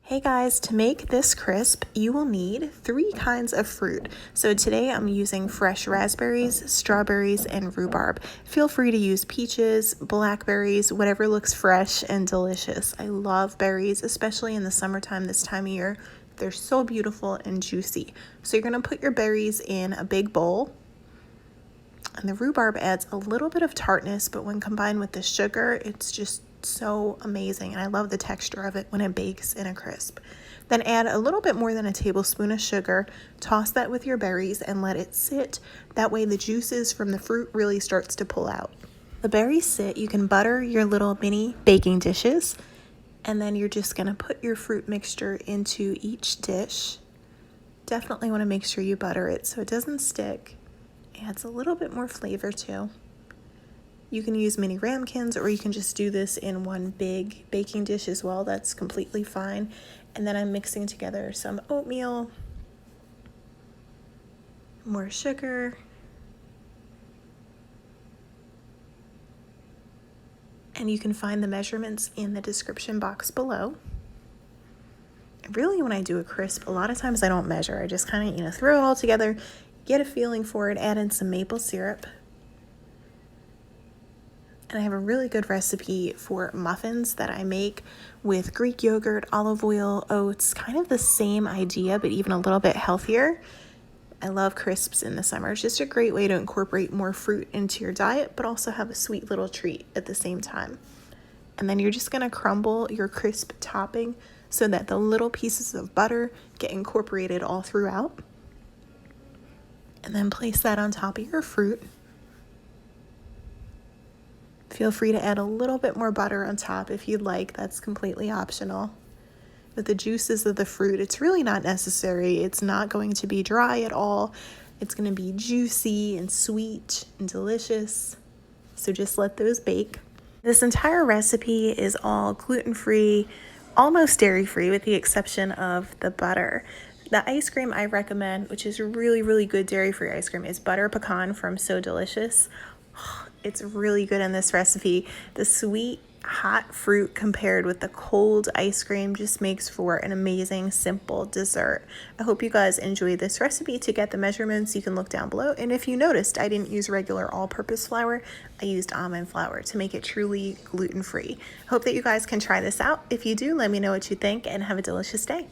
Hey guys, to make this crisp, you will need 3 kinds of fruit. So today I'm using fresh raspberries, strawberries, and rhubarb. Feel free to use peaches, blackberries, whatever looks fresh and delicious. I love berries, especially in the summertime this time of year. They're so beautiful and juicy. So you're gonna put your berries in a big bowl. And the rhubarb adds a little bit of tartness, but when combined with the sugar, it's just so amazing. And I love the texture of it when it bakes in a crisp. Then add a little bit more than a tablespoon of sugar, toss that with your berries and let it sit. That way the juices from the fruit really starts to pull out. The berries sit, you can butter your little mini baking dishes, and then you're just gonna put your fruit mixture into each dish. Definitely wanna make sure you butter it so it doesn't stick. Adds a little bit more flavor too. You can use mini ramekins, or you can just do this in one big baking dish as well. That's completely fine. And then I'm mixing together some oatmeal, more sugar, and you can find the measurements in the description box below. Really, when I do a crisp, a lot of times I don't measure. I just kind of, throw it all together, get a feeling for it, add in some maple syrup. And I have a really good recipe for muffins that I make with Greek yogurt, olive oil, oats, kind of the same idea, but even a little bit healthier. I love crisps in the summer. It's just a great way to incorporate more fruit into your diet, but also have a sweet little treat at the same time. And then you're just gonna crumble your crisp topping so that the little pieces of butter get incorporated all throughout. And then place that on top of your fruit. Feel free to add a little bit more butter on top if you'd like. That's completely optional. With the juices of the fruit, it's really not necessary. It's not going to be dry at all. It's going to be juicy and sweet and delicious. So just let those bake. This entire recipe is all gluten-free, almost dairy-free with the exception of the butter. The ice cream I recommend, which is really, really good dairy-free ice cream, is Butter Pecan from So Delicious. It's really good in this recipe. The sweet, hot fruit compared with the cold ice cream just makes for an amazing, simple dessert. I hope you guys enjoyed this recipe. To get the measurements, you can look down below. And if you noticed, I didn't use regular all-purpose flour. I used almond flour to make it truly gluten-free. Hope that you guys can try this out. If you do, let me know what you think and have a delicious day.